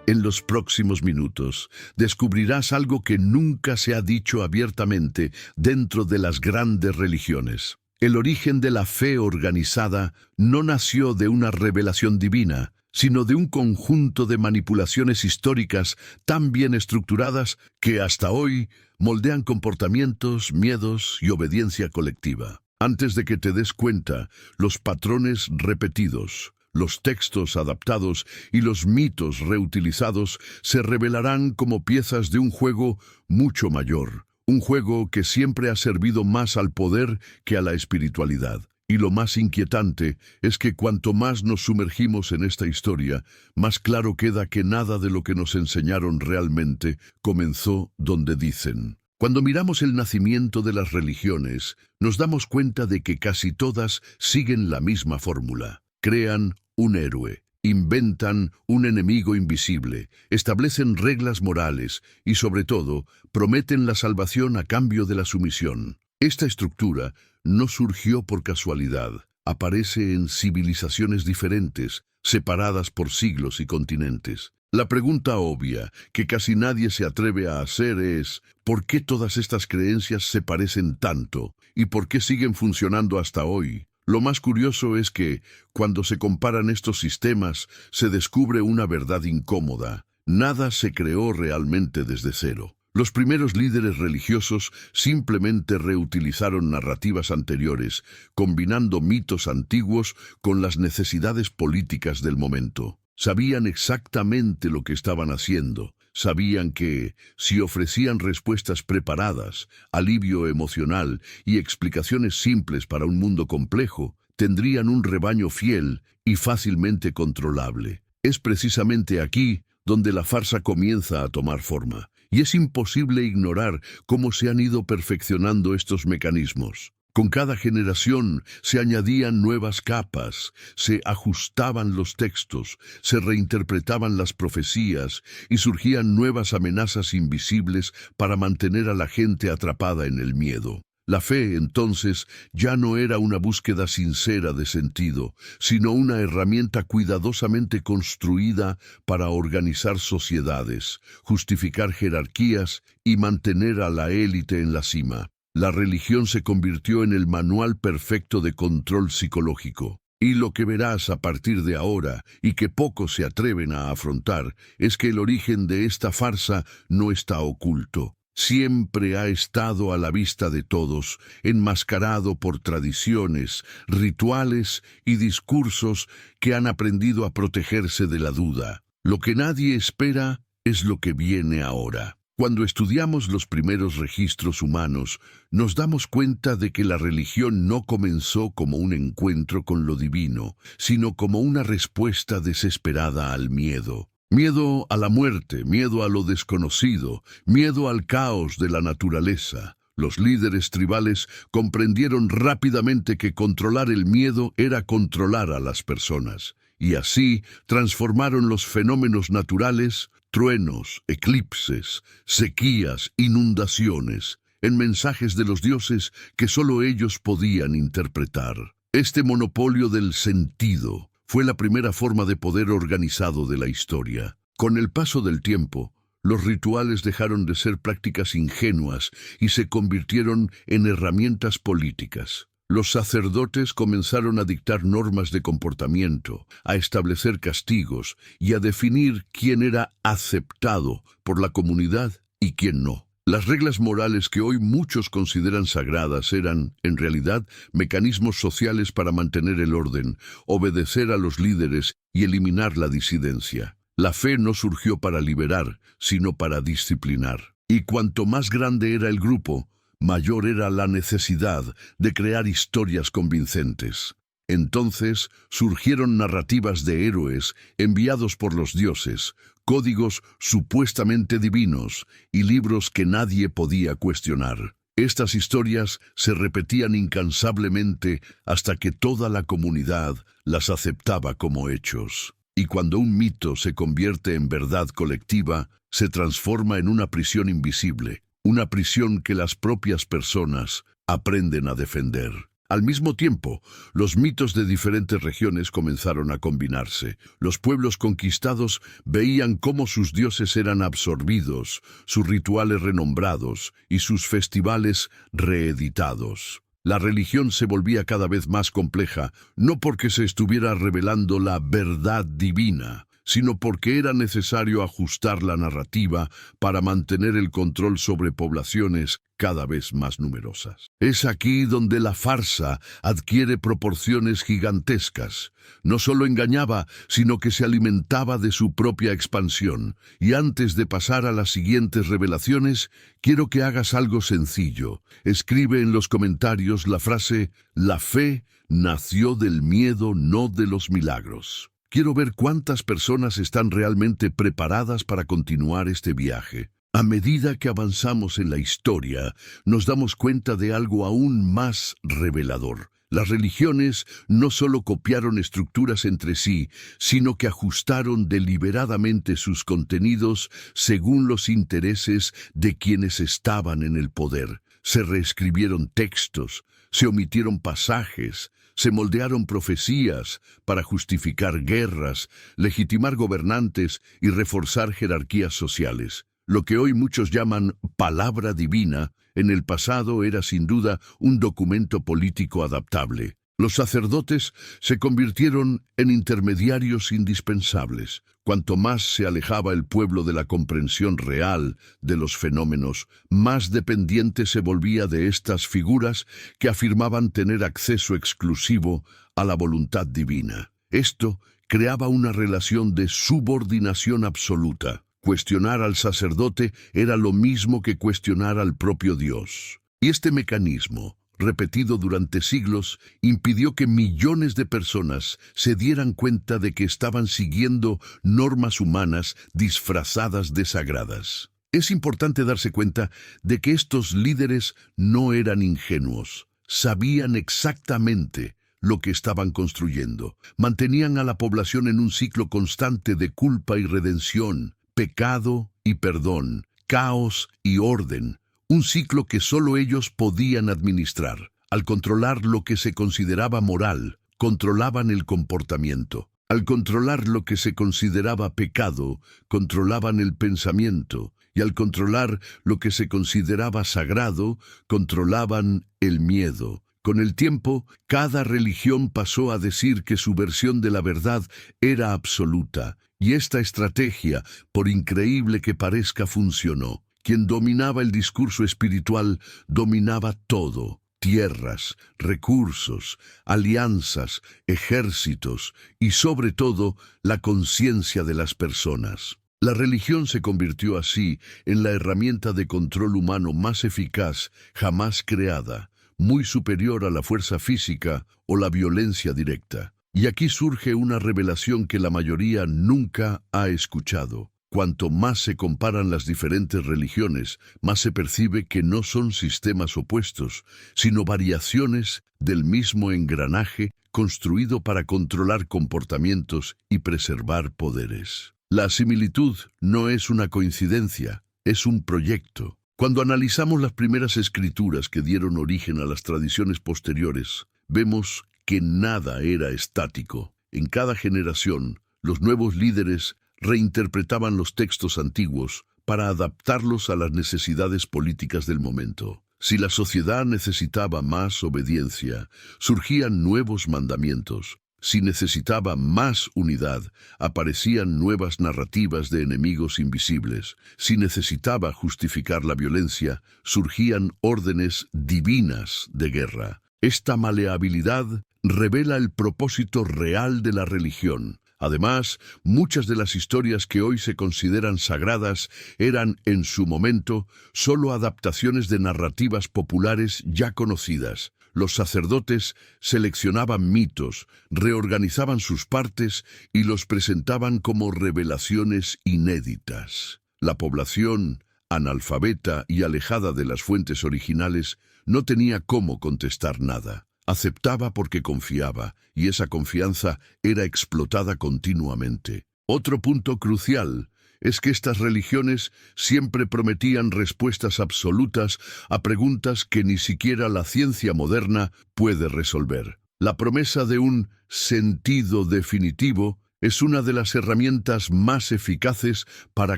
En los próximos minutos descubrirás algo que nunca se ha dicho abiertamente dentro de las grandes religiones. El origen de la fe organizada no nació de una revelación divina, sino de un conjunto de manipulaciones históricas tan bien estructuradas que hasta hoy moldean comportamientos, miedos y obediencia colectiva. Antes de que te des cuenta, los patrones repetidos, los textos adaptados y los mitos reutilizados se revelarán como piezas de un juego mucho mayor, un juego que siempre ha servido más al poder que a la espiritualidad. Y lo más inquietante es que cuanto más nos sumergimos en esta historia, más claro queda que nada de lo que nos enseñaron realmente comenzó donde dicen. Cuando miramos el nacimiento de las religiones, nos damos cuenta de que casi todas siguen la misma fórmula. Crean un héroe, inventan un enemigo invisible, establecen reglas morales y, sobre todo, prometen la salvación a cambio de la sumisión. Esta estructura no surgió por casualidad, aparece en civilizaciones diferentes, separadas por siglos y continentes. La pregunta obvia, que casi nadie se atreve a hacer es, ¿por qué todas estas creencias se parecen tanto? ¿Y por qué siguen funcionando hasta hoy? Lo más curioso es que, cuando se comparan estos sistemas, se descubre una verdad incómoda. Nada se creó realmente desde cero. Los primeros líderes religiosos simplemente reutilizaron narrativas anteriores, combinando mitos antiguos con las necesidades políticas del momento. Sabían exactamente lo que estaban haciendo. Sabían que, si ofrecían respuestas preparadas, alivio emocional y explicaciones simples para un mundo complejo, tendrían un rebaño fiel y fácilmente controlable. Es precisamente aquí donde la farsa comienza a tomar forma. Y es imposible ignorar cómo se han ido perfeccionando estos mecanismos. Con cada generación se añadían nuevas capas, se ajustaban los textos, se reinterpretaban las profecías y surgían nuevas amenazas invisibles para mantener a la gente atrapada en el miedo. La fe, entonces, ya no era una búsqueda sincera de sentido, sino una herramienta cuidadosamente construida para organizar sociedades, justificar jerarquías y mantener a la élite en la cima. La religión se convirtió en el manual perfecto de control psicológico. Y lo que verás a partir de ahora, y que pocos se atreven a afrontar, es que el origen de esta farsa no está oculto. Siempre ha estado a la vista de todos, enmascarado por tradiciones, rituales y discursos que han aprendido a protegerse de la duda. Lo que nadie espera es lo que viene ahora. Cuando estudiamos los primeros registros humanos, nos damos cuenta de que la religión no comenzó como un encuentro con lo divino, sino como una respuesta desesperada al miedo. Miedo a la muerte, miedo a lo desconocido, miedo al caos de la naturaleza. Los líderes tribales comprendieron rápidamente que controlar el miedo era controlar a las personas, y así transformaron los fenómenos naturales, truenos, eclipses, sequías, inundaciones, en mensajes de los dioses que solo ellos podían interpretar. Este monopolio del sentido fue la primera forma de poder organizado de la historia. Con el paso del tiempo, los rituales dejaron de ser prácticas ingenuas y se convirtieron en herramientas políticas. Los sacerdotes comenzaron a dictar normas de comportamiento, a establecer castigos y a definir quién era aceptado por la comunidad y quién no. Las reglas morales que hoy muchos consideran sagradas eran, en realidad, mecanismos sociales para mantener el orden, obedecer a los líderes y eliminar la disidencia. La fe no surgió para liberar, sino para disciplinar. Y cuanto más grande era el grupo, mayor era la necesidad de crear historias convincentes. Entonces surgieron narrativas de héroes enviados por los dioses, códigos supuestamente divinos y libros que nadie podía cuestionar. Estas historias se repetían incansablemente hasta que toda la comunidad las aceptaba como hechos. Y cuando un mito se convierte en verdad colectiva, se transforma en una prisión invisible, una prisión que las propias personas aprenden a defender. Al mismo tiempo, los mitos de diferentes regiones comenzaron a combinarse. Los pueblos conquistados veían cómo sus dioses eran absorbidos, sus rituales renombrados y sus festivales reeditados. La religión se volvía cada vez más compleja, no porque se estuviera revelando la verdad divina, sino porque era necesario ajustar la narrativa para mantener el control sobre poblaciones cada vez más numerosas. Es aquí donde la farsa adquiere proporciones gigantescas. No solo engañaba, sino que se alimentaba de su propia expansión. Y antes de pasar a las siguientes revelaciones, quiero que hagas algo sencillo. Escribe en los comentarios la frase: la fe nació del miedo, no de los milagros. Quiero ver cuántas personas están realmente preparadas para continuar este viaje. A medida que avanzamos en la historia, nos damos cuenta de algo aún más revelador. Las religiones no solo copiaron estructuras entre sí, sino que ajustaron deliberadamente sus contenidos según los intereses de quienes estaban en el poder. Se reescribieron textos, se omitieron pasajes, se moldearon profecías para justificar guerras, legitimar gobernantes y reforzar jerarquías sociales. Lo que hoy muchos llaman palabra divina, en el pasado era sin duda un documento político adaptable. Los sacerdotes se convirtieron en intermediarios indispensables. Cuanto más se alejaba el pueblo de la comprensión real de los fenómenos, más dependiente se volvía de estas figuras que afirmaban tener acceso exclusivo a la voluntad divina. Esto creaba una relación de subordinación absoluta. Cuestionar al sacerdote era lo mismo que cuestionar al propio Dios. Y este mecanismo, repetido durante siglos, impidió que millones de personas se dieran cuenta de que estaban siguiendo normas humanas disfrazadas de sagradas. Es importante darse cuenta de que estos líderes no eran ingenuos, sabían exactamente lo que estaban construyendo. Mantenían a la población en un ciclo constante de culpa y redención, pecado y perdón, caos y orden. Un ciclo que solo ellos podían administrar. Al controlar lo que se consideraba moral, controlaban el comportamiento. Al controlar lo que se consideraba pecado, controlaban el pensamiento. Y al controlar lo que se consideraba sagrado, controlaban el miedo. Con el tiempo, cada religión pasó a decir que su versión de la verdad era absoluta. Y esta estrategia, por increíble que parezca, funcionó. Quien dominaba el discurso espiritual dominaba todo: tierras, recursos, alianzas, ejércitos y sobre todo la conciencia de las personas. La religión se convirtió así en la herramienta de control humano más eficaz jamás creada, muy superior a la fuerza física o la violencia directa. Y aquí surge una revelación que la mayoría nunca ha escuchado. Cuanto más se comparan las diferentes religiones, más se percibe que no son sistemas opuestos, sino variaciones del mismo engranaje construido para controlar comportamientos y preservar poderes. La similitud no es una coincidencia, es un proyecto. Cuando analizamos las primeras escrituras que dieron origen a las tradiciones posteriores, vemos que nada era estático. En cada generación, los nuevos líderes reinterpretaban los textos antiguos para adaptarlos a las necesidades políticas del momento. Si la sociedad necesitaba más obediencia, surgían nuevos mandamientos. Si necesitaba más unidad, aparecían nuevas narrativas de enemigos invisibles. Si necesitaba justificar la violencia, surgían órdenes divinas de guerra. Esta maleabilidad revela el propósito real de la religión. Además, muchas de las historias que hoy se consideran sagradas eran, en su momento, solo adaptaciones de narrativas populares ya conocidas. Los sacerdotes seleccionaban mitos, reorganizaban sus partes y los presentaban como revelaciones inéditas. La población, analfabeta y alejada de las fuentes originales, no tenía cómo contestar nada. Aceptaba porque confiaba, y esa confianza era explotada continuamente. Otro punto crucial es que estas religiones siempre prometían respuestas absolutas a preguntas que ni siquiera la ciencia moderna puede resolver. La promesa de un sentido definitivo es una de las herramientas más eficaces para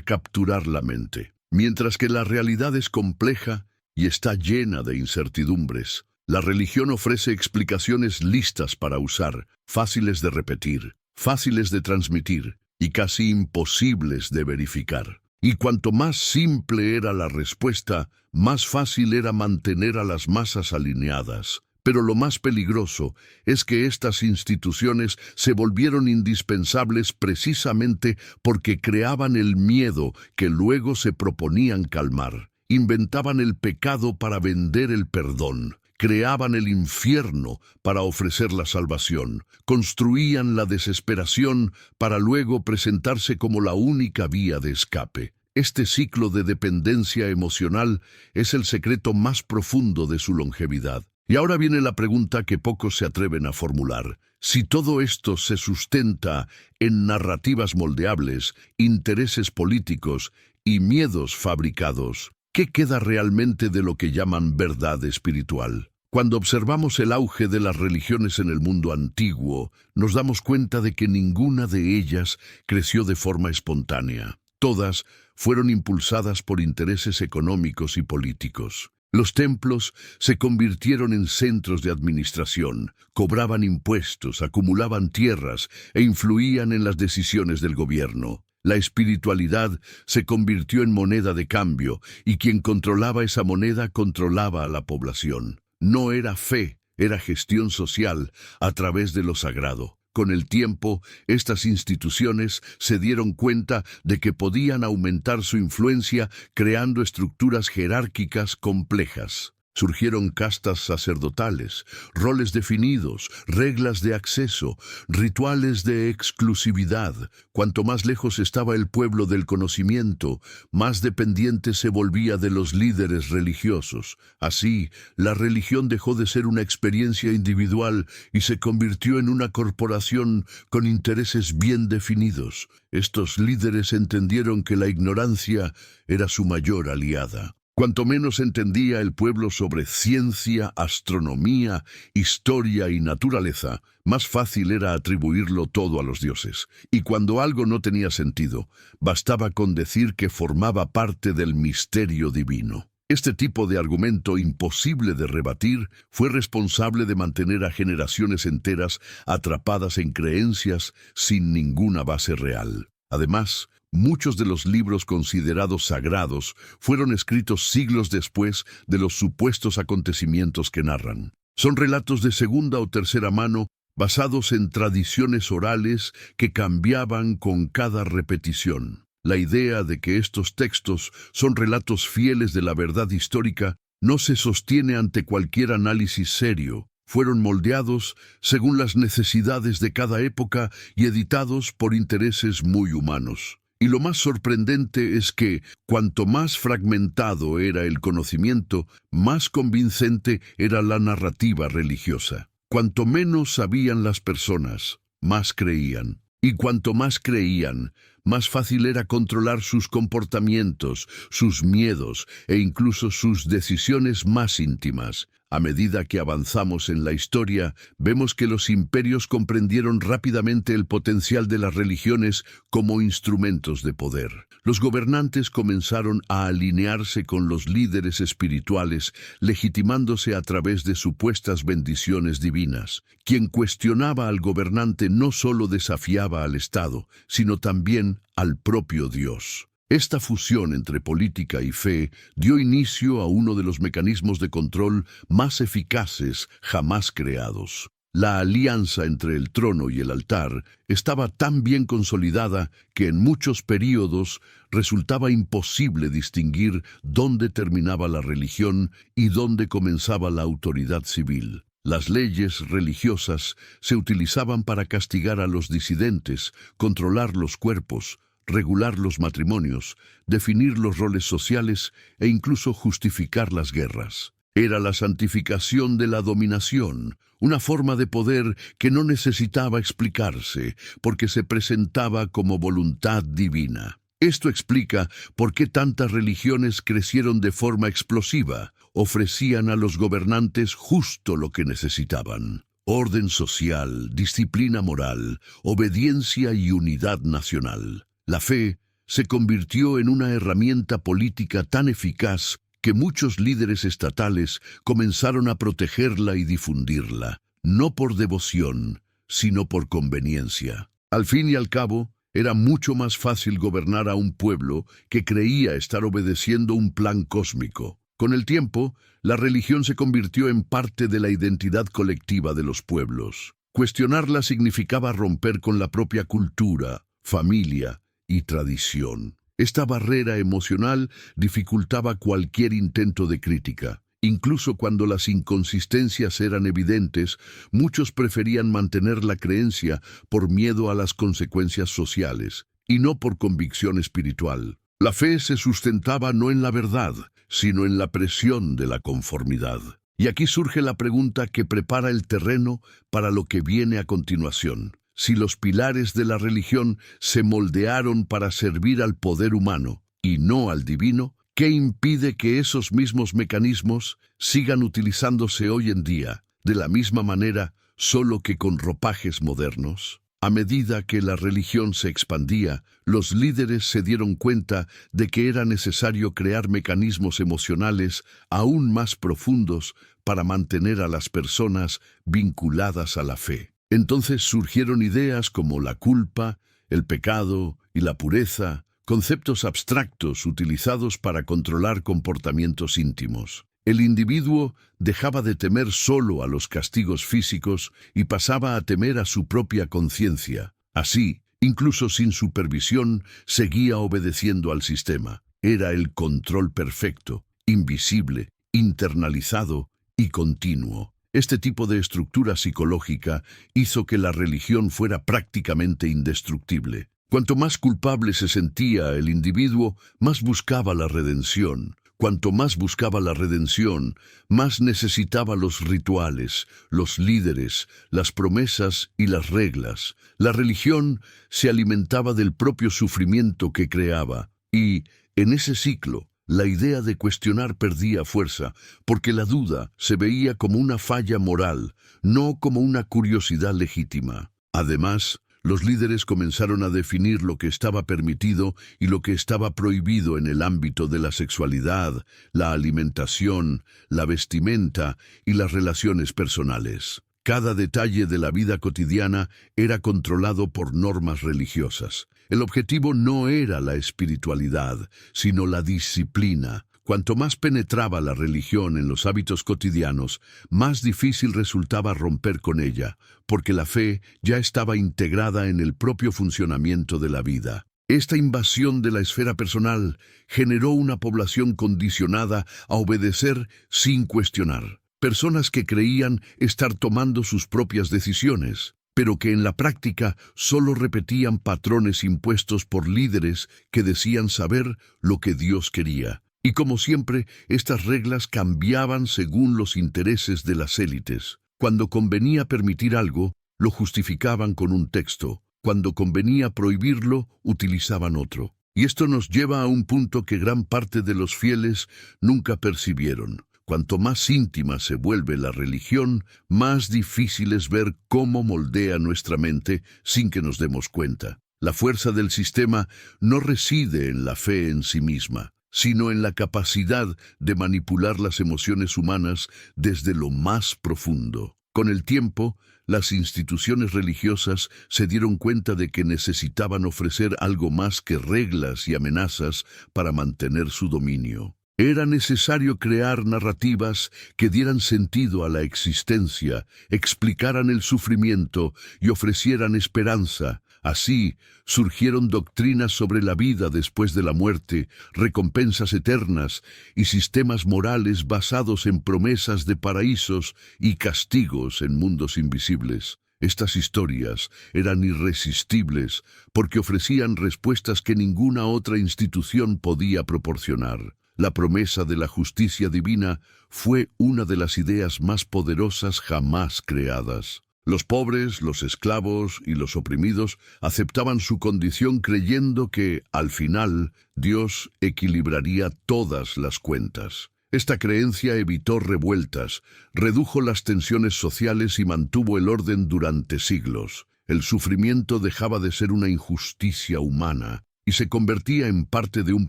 capturar la mente. Mientras que la realidad es compleja y está llena de incertidumbres, la religión ofrece explicaciones listas para usar, fáciles de repetir, fáciles de transmitir y casi imposibles de verificar. Y cuanto más simple era la respuesta, más fácil era mantener a las masas alineadas. Pero lo más peligroso es que estas instituciones se volvieron indispensables precisamente porque creaban el miedo que luego se proponían calmar. Inventaban el pecado para vender el perdón. Creaban el infierno para ofrecer la salvación, construían la desesperación para luego presentarse como la única vía de escape. Este ciclo de dependencia emocional es el secreto más profundo de su longevidad. Y ahora viene la pregunta que pocos se atreven a formular. Si todo esto se sustenta en narrativas moldeables, intereses políticos y miedos fabricados, ¿qué queda realmente de lo que llaman verdad espiritual? Cuando observamos el auge de las religiones en el mundo antiguo, nos damos cuenta de que ninguna de ellas creció de forma espontánea. Todas fueron impulsadas por intereses económicos y políticos. Los templos se convirtieron en centros de administración, cobraban impuestos, acumulaban tierras e influían en las decisiones del gobierno. La espiritualidad se convirtió en moneda de cambio y quien controlaba esa moneda controlaba a la población. No era fe, era gestión social a través de lo sagrado. Con el tiempo, estas instituciones se dieron cuenta de que podían aumentar su influencia creando estructuras jerárquicas complejas. Surgieron castas sacerdotales, roles definidos, reglas de acceso, rituales de exclusividad. Cuanto más lejos estaba el pueblo del conocimiento, más dependiente se volvía de los líderes religiosos. Así, la religión dejó de ser una experiencia individual y se convirtió en una corporación con intereses bien definidos. Estos líderes entendieron que la ignorancia era su mayor aliada. Cuanto menos entendía el pueblo sobre ciencia, astronomía, historia y naturaleza, más fácil era atribuirlo todo a los dioses. Y cuando algo no tenía sentido, bastaba con decir que formaba parte del misterio divino. Este tipo de argumento imposible de rebatir fue responsable de mantener a generaciones enteras atrapadas en creencias sin ninguna base real. Además, muchos de los libros considerados sagrados fueron escritos siglos después de los supuestos acontecimientos que narran. Son relatos de segunda o tercera mano basados en tradiciones orales que cambiaban con cada repetición. La idea de que estos textos son relatos fieles de la verdad histórica no se sostiene ante cualquier análisis serio. Fueron moldeados según las necesidades de cada época y editados por intereses muy humanos. Y lo más sorprendente es que, cuanto más fragmentado era el conocimiento, más convincente era la narrativa religiosa. Cuanto menos sabían las personas, más creían. Y cuanto más creían, más fácil era controlar sus comportamientos, sus miedos e incluso sus decisiones más íntimas. A medida que avanzamos en la historia, vemos que los imperios comprendieron rápidamente el potencial de las religiones como instrumentos de poder. Los gobernantes comenzaron a alinearse con los líderes espirituales, legitimándose a través de supuestas bendiciones divinas. Quien cuestionaba al gobernante no solo desafiaba al Estado, sino también al propio Dios. Esta fusión entre política y fe dio inicio a uno de los mecanismos de control más eficaces jamás creados. La alianza entre el trono y el altar estaba tan bien consolidada que en muchos períodos resultaba imposible distinguir dónde terminaba la religión y dónde comenzaba la autoridad civil. Las leyes religiosas se utilizaban para castigar a los disidentes, controlar los cuerpos, regular los matrimonios, definir los roles sociales e incluso justificar las guerras. Era la santificación de la dominación, una forma de poder que no necesitaba explicarse porque se presentaba como voluntad divina. Esto explica por qué tantas religiones crecieron de forma explosiva. Ofrecían a los gobernantes justo lo que necesitaban: orden social, disciplina moral, obediencia y unidad nacional. La fe se convirtió en una herramienta política tan eficaz que muchos líderes estatales comenzaron a protegerla y difundirla, no por devoción, sino por conveniencia. Al fin y al cabo, era mucho más fácil gobernar a un pueblo que creía estar obedeciendo un plan cósmico. Con el tiempo, la religión se convirtió en parte de la identidad colectiva de los pueblos. Cuestionarla significaba romper con la propia cultura, familia y tradición. Esta barrera emocional dificultaba cualquier intento de crítica. Incluso cuando las inconsistencias eran evidentes, muchos preferían mantener la creencia por miedo a las consecuencias sociales, y no por convicción espiritual. La fe se sustentaba no en la verdad, sino en la presión de la conformidad. Y aquí surge la pregunta que prepara el terreno para lo que viene a continuación. Si los pilares de la religión se moldearon para servir al poder humano y no al divino, ¿qué impide que esos mismos mecanismos sigan utilizándose hoy en día, de la misma manera, solo que con ropajes modernos? A medida que la religión se expandía, los líderes se dieron cuenta de que era necesario crear mecanismos emocionales aún más profundos para mantener a las personas vinculadas a la fe. Entonces surgieron ideas como la culpa, el pecado y la pureza, conceptos abstractos utilizados para controlar comportamientos íntimos. El individuo dejaba de temer solo a los castigos físicos y pasaba a temer a su propia conciencia. Así, incluso sin supervisión, seguía obedeciendo al sistema. Era el control perfecto, invisible, internalizado y continuo. Este tipo de estructura psicológica hizo que la religión fuera prácticamente indestructible. Cuanto más culpable se sentía el individuo, más buscaba la redención. Cuanto más buscaba la redención, más necesitaba los rituales, los líderes, las promesas y las reglas. La religión se alimentaba del propio sufrimiento que creaba, y, en ese ciclo, la idea de cuestionar perdía fuerza, porque la duda se veía como una falla moral, no como una curiosidad legítima. Además, los líderes comenzaron a definir lo que estaba permitido y lo que estaba prohibido en el ámbito de la sexualidad, la alimentación, la vestimenta y las relaciones personales. Cada detalle de la vida cotidiana era controlado por normas religiosas. El objetivo no era la espiritualidad, sino la disciplina. Cuanto más penetraba la religión en los hábitos cotidianos, más difícil resultaba romper con ella, porque la fe ya estaba integrada en el propio funcionamiento de la vida. Esta invasión de la esfera personal generó una población condicionada a obedecer sin cuestionar. Personas que creían estar tomando sus propias decisiones, pero que en la práctica solo repetían patrones impuestos por líderes que decían saber lo que Dios quería. Y como siempre, estas reglas cambiaban según los intereses de las élites. Cuando convenía permitir algo, lo justificaban con un texto. Cuando convenía prohibirlo, utilizaban otro. Y esto nos lleva a un punto que gran parte de los fieles nunca percibieron. Cuanto más íntima se vuelve la religión, más difícil es ver cómo moldea nuestra mente sin que nos demos cuenta. La fuerza del sistema no reside en la fe en sí misma, sino en la capacidad de manipular las emociones humanas desde lo más profundo. Con el tiempo, las instituciones religiosas se dieron cuenta de que necesitaban ofrecer algo más que reglas y amenazas para mantener su dominio. Era necesario crear narrativas que dieran sentido a la existencia, explicaran el sufrimiento y ofrecieran esperanza. Así, surgieron doctrinas sobre la vida después de la muerte, recompensas eternas y sistemas morales basados en promesas de paraísos y castigos en mundos invisibles. Estas historias eran irresistibles porque ofrecían respuestas que ninguna otra institución podía proporcionar. La promesa de la justicia divina fue una de las ideas más poderosas jamás creadas. Los pobres, los esclavos y los oprimidos aceptaban su condición creyendo que, al final, Dios equilibraría todas las cuentas. Esta creencia evitó revueltas, redujo las tensiones sociales y mantuvo el orden durante siglos. El sufrimiento dejaba de ser una injusticia humana y se convertía en parte de un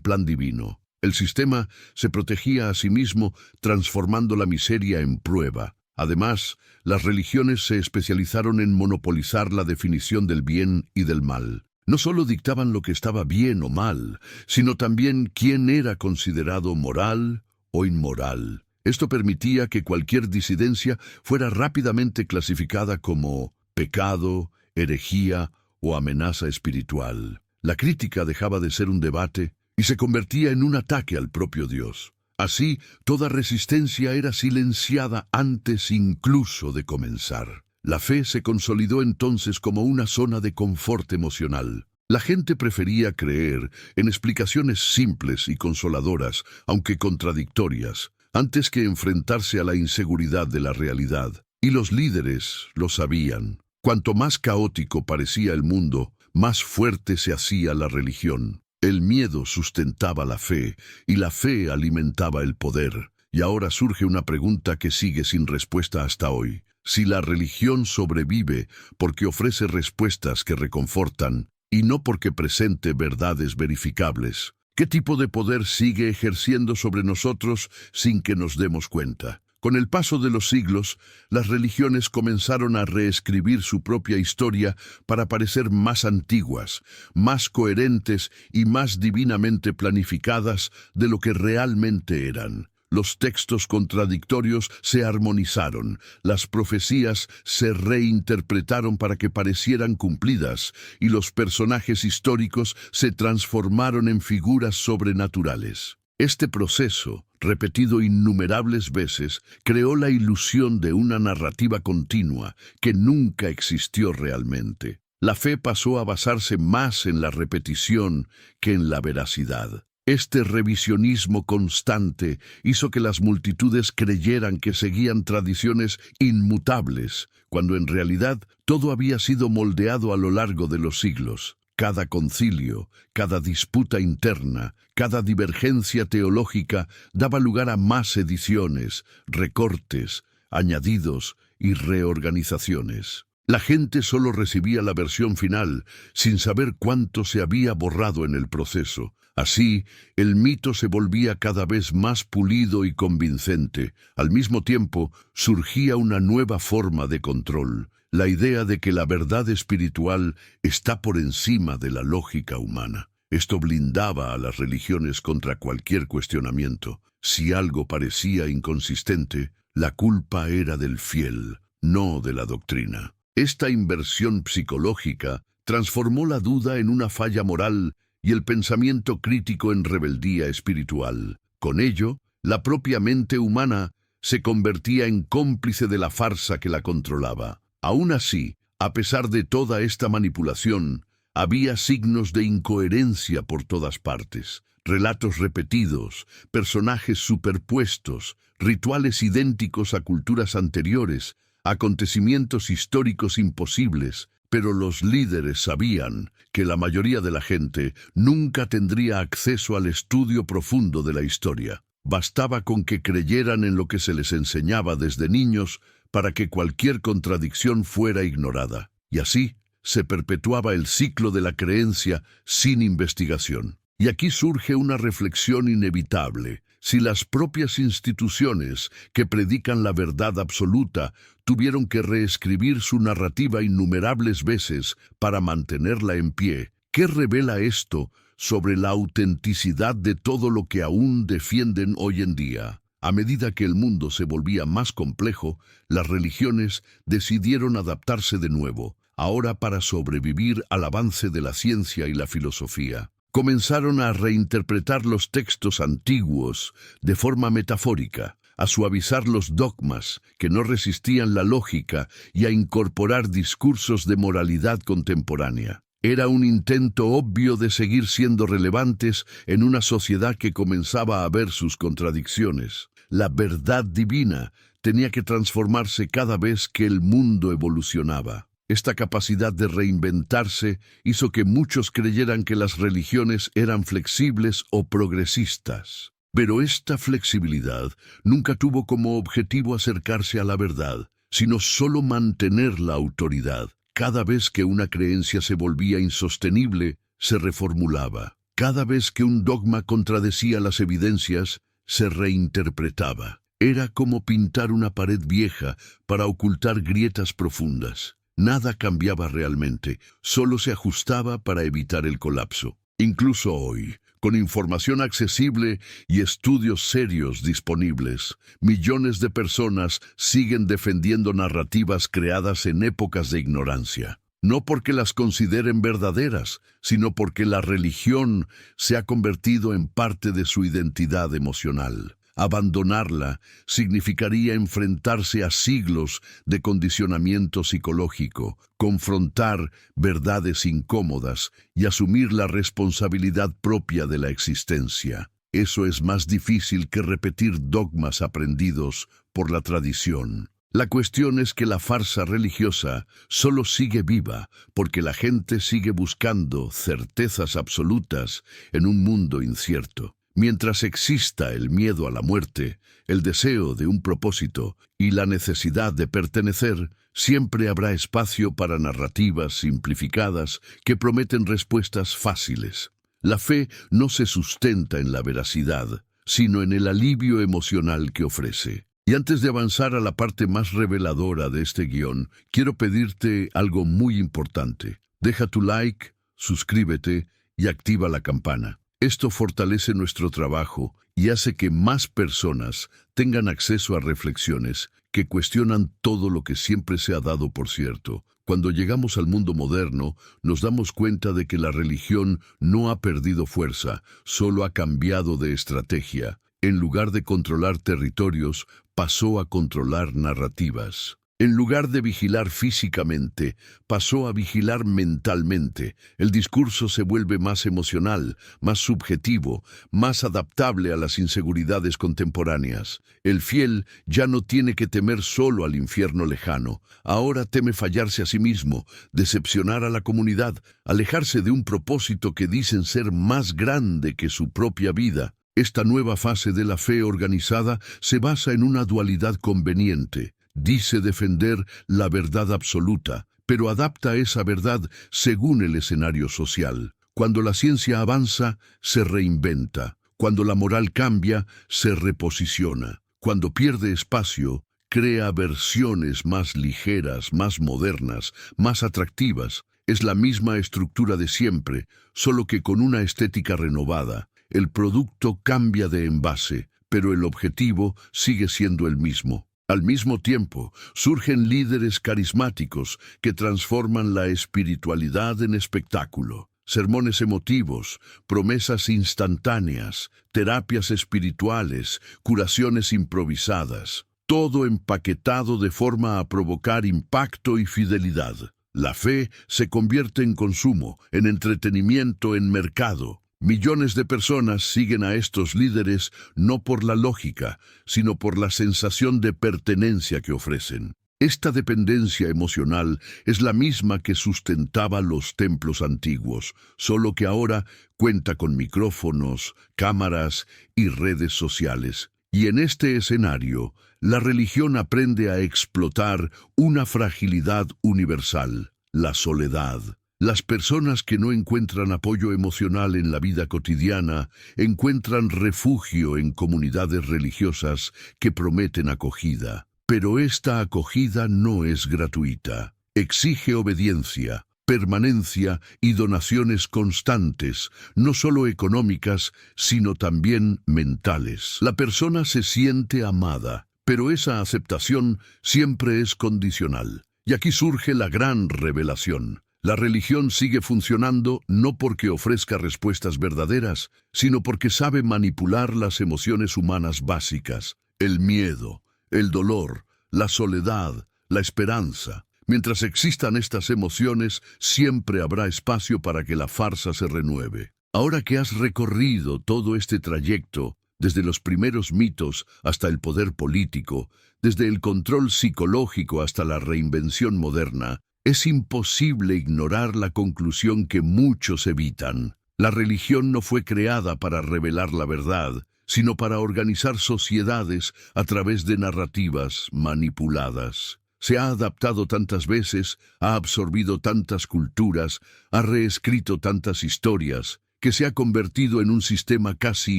plan divino. El sistema se protegía a sí mismo, transformando la miseria en prueba. Además, las religiones se especializaron en monopolizar la definición del bien y del mal. No solo dictaban lo que estaba bien o mal, sino también quién era considerado moral o inmoral. Esto permitía que cualquier disidencia fuera rápidamente clasificada como pecado, herejía o amenaza espiritual. La crítica dejaba de ser un debate y se convertía en un ataque al propio Dios. Así, toda resistencia era silenciada antes incluso de comenzar. La fe se consolidó entonces como una zona de confort emocional. La gente prefería creer en explicaciones simples y consoladoras, aunque contradictorias, antes que enfrentarse a la inseguridad de la realidad. Y los líderes lo sabían. Cuanto más caótico parecía el mundo, más fuerte se hacía la religión. El miedo sustentaba la fe, y la fe alimentaba el poder. Y ahora surge una pregunta que sigue sin respuesta hasta hoy. Si la religión sobrevive porque ofrece respuestas que reconfortan, y no porque presente verdades verificables, ¿qué tipo de poder sigue ejerciendo sobre nosotros sin que nos demos cuenta? Con el paso de los siglos, las religiones comenzaron a reescribir su propia historia para parecer más antiguas, más coherentes y más divinamente planificadas de lo que realmente eran. Los textos contradictorios se armonizaron, las profecías se reinterpretaron para que parecieran cumplidas, y los personajes históricos se transformaron en figuras sobrenaturales. Este proceso, repetido innumerables veces, creó la ilusión de una narrativa continua que nunca existió realmente. La fe pasó a basarse más en la repetición que en la veracidad. Este revisionismo constante hizo que las multitudes creyeran que seguían tradiciones inmutables, cuando en realidad todo había sido moldeado a lo largo de los siglos. Cada concilio, cada disputa interna, cada divergencia teológica daba lugar a más ediciones, recortes, añadidos y reorganizaciones. La gente solo recibía la versión final, sin saber cuánto se había borrado en el proceso. Así, el mito se volvía cada vez más pulido y convincente. Al mismo tiempo, surgía una nueva forma de control, la idea de que la verdad espiritual está por encima de la lógica humana. Esto blindaba a las religiones contra cualquier cuestionamiento. Si algo parecía inconsistente, la culpa era del fiel, no de la doctrina. Esta inversión psicológica transformó la duda en una falla moral y el pensamiento crítico en rebeldía espiritual. Con ello, la propia mente humana se convertía en cómplice de la farsa que la controlaba. Aún así, a pesar de toda esta manipulación, había signos de incoherencia por todas partes. Relatos repetidos, personajes superpuestos, rituales idénticos a culturas anteriores, acontecimientos históricos imposibles, pero los líderes sabían que la mayoría de la gente nunca tendría acceso al estudio profundo de la historia. Bastaba con que creyeran en lo que se les enseñaba desde niños para que cualquier contradicción fuera ignorada. Y así se perpetuaba el ciclo de la creencia sin investigación. Y aquí surge una reflexión inevitable. Si las propias instituciones que predican la verdad absoluta tuvieron que reescribir su narrativa innumerables veces para mantenerla en pie, ¿qué revela esto sobre la autenticidad de todo lo que aún defienden hoy en día? A medida que el mundo se volvía más complejo, las religiones decidieron adaptarse de nuevo, ahora para sobrevivir al avance de la ciencia y la filosofía. Comenzaron a reinterpretar los textos antiguos de forma metafórica, a suavizar los dogmas que no resistían la lógica y a incorporar discursos de moralidad contemporánea. Era un intento obvio de seguir siendo relevantes en una sociedad que comenzaba a ver sus contradicciones. La verdad divina tenía que transformarse cada vez que el mundo evolucionaba. Esta capacidad de reinventarse hizo que muchos creyeran que las religiones eran flexibles o progresistas. Pero esta flexibilidad nunca tuvo como objetivo acercarse a la verdad, sino solo mantener la autoridad. Cada vez que una creencia se volvía insostenible, se reformulaba. Cada vez que un dogma contradecía las evidencias, se reinterpretaba. Era como pintar una pared vieja para ocultar grietas profundas. Nada cambiaba realmente, solo se ajustaba para evitar el colapso. Incluso hoy, con información accesible y estudios serios disponibles, millones de personas siguen defendiendo narrativas creadas en épocas de ignorancia. No porque las consideren verdaderas, sino porque la religión se ha convertido en parte de su identidad emocional. Abandonarla significaría enfrentarse a siglos de condicionamiento psicológico, confrontar verdades incómodas y asumir la responsabilidad propia de la existencia. Eso es más difícil que repetir dogmas aprendidos por la tradición. La cuestión es que la farsa religiosa solo sigue viva porque la gente sigue buscando certezas absolutas en un mundo incierto. Mientras exista el miedo a la muerte, el deseo de un propósito y la necesidad de pertenecer, siempre habrá espacio para narrativas simplificadas que prometen respuestas fáciles. La fe no se sustenta en la veracidad, sino en el alivio emocional que ofrece. Y antes de avanzar a la parte más reveladora de este guión, quiero pedirte algo muy importante. Deja tu like, suscríbete y activa la campana. Esto fortalece nuestro trabajo y hace que más personas tengan acceso a reflexiones que cuestionan todo lo que siempre se ha dado por cierto. Cuando llegamos al mundo moderno, nos damos cuenta de que la religión no ha perdido fuerza, solo ha cambiado de estrategia. En lugar de controlar territorios, pasó a controlar narrativas. En lugar de vigilar físicamente, pasó a vigilar mentalmente. El discurso se vuelve más emocional, más subjetivo, más adaptable a las inseguridades contemporáneas. El fiel ya no tiene que temer solo al infierno lejano. Ahora teme fallarse a sí mismo, decepcionar a la comunidad, alejarse de un propósito que dicen ser más grande que su propia vida. Esta nueva fase de la fe organizada se basa en una dualidad conveniente. Dice defender la verdad absoluta, pero adapta esa verdad según el escenario social. Cuando la ciencia avanza, se reinventa. Cuando la moral cambia, se reposiciona. Cuando pierde espacio, crea versiones más ligeras, más modernas, más atractivas. Es la misma estructura de siempre, solo que con una estética renovada. El producto cambia de envase, pero el objetivo sigue siendo el mismo. Al mismo tiempo, surgen líderes carismáticos que transforman la espiritualidad en espectáculo. Sermones emotivos, promesas instantáneas, terapias espirituales, curaciones improvisadas. Todo empaquetado de forma a provocar impacto y fidelidad. La fe se convierte en consumo, en entretenimiento, en mercado. Millones de personas siguen a estos líderes no por la lógica, sino por la sensación de pertenencia que ofrecen. Esta dependencia emocional es la misma que sustentaba los templos antiguos, solo que ahora cuenta con micrófonos, cámaras y redes sociales. Y en este escenario, la religión aprende a explotar una fragilidad universal, la soledad. Las personas que no encuentran apoyo emocional en la vida cotidiana encuentran refugio en comunidades religiosas que prometen acogida. Pero esta acogida no es gratuita. Exige obediencia, permanencia y donaciones constantes, no solo económicas, sino también mentales. La persona se siente amada, pero esa aceptación siempre es condicional. Y aquí surge la gran revelación. La religión sigue funcionando no porque ofrezca respuestas verdaderas, sino porque sabe manipular las emociones humanas básicas, el miedo, el dolor, la soledad, la esperanza. Mientras existan estas emociones, siempre habrá espacio para que la farsa se renueve. Ahora que has recorrido todo este trayecto, desde los primeros mitos hasta el poder político, desde el control psicológico hasta la reinvención moderna, es imposible ignorar la conclusión que muchos evitan. La religión no fue creada para revelar la verdad, sino para organizar sociedades a través de narrativas manipuladas. Se ha adaptado tantas veces, ha absorbido tantas culturas, ha reescrito tantas historias, que se ha convertido en un sistema casi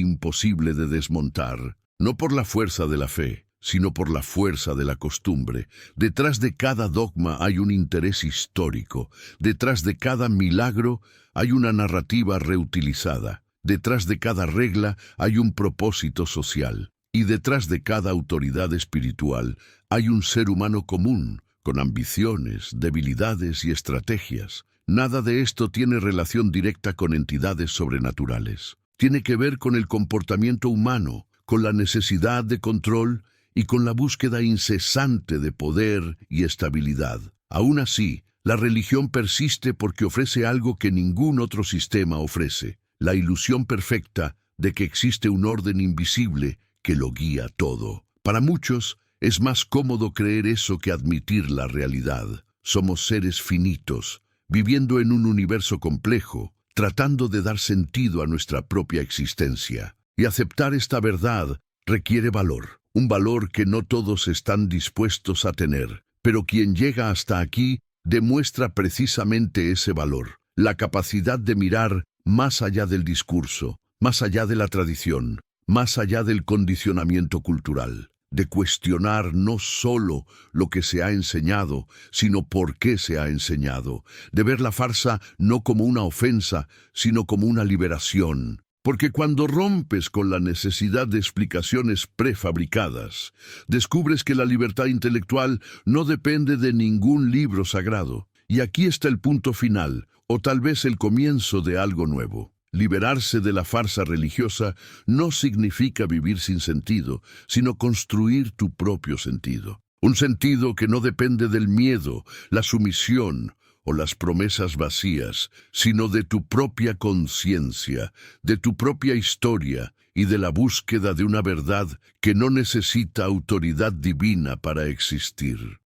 imposible de desmontar. No por la fuerza de la fe, sino por la fuerza de la costumbre. Detrás de cada dogma hay un interés histórico. Detrás de cada milagro hay una narrativa reutilizada. Detrás de cada regla hay un propósito social. Y detrás de cada autoridad espiritual hay un ser humano común, con ambiciones, debilidades y estrategias. Nada de esto tiene relación directa con entidades sobrenaturales. Tiene que ver con el comportamiento humano, con la necesidad de control y con la búsqueda incesante de poder y estabilidad. Aún así, la religión persiste porque ofrece algo que ningún otro sistema ofrece: la ilusión perfecta de que existe un orden invisible que lo guía todo. Para muchos, es más cómodo creer eso que admitir la realidad. Somos seres finitos, viviendo en un universo complejo, tratando de dar sentido a nuestra propia existencia. Y aceptar esta verdad requiere valor, un valor que no todos están dispuestos a tener. Pero quien llega hasta aquí demuestra precisamente ese valor, la capacidad de mirar más allá del discurso, más allá de la tradición, más allá del condicionamiento cultural, de cuestionar no solo lo que se ha enseñado, sino por qué se ha enseñado, de ver la farsa no como una ofensa, sino como una liberación. Porque cuando rompes con la necesidad de explicaciones prefabricadas, descubres que la libertad intelectual no depende de ningún libro sagrado. Y aquí está el punto final, o tal vez el comienzo de algo nuevo. Liberarse de la farsa religiosa no significa vivir sin sentido, sino construir tu propio sentido. Un sentido que no depende del miedo, la sumisión o las promesas vacías, sino de tu propia conciencia, de tu propia historia y de la búsqueda de una verdad que no necesita autoridad divina para existir.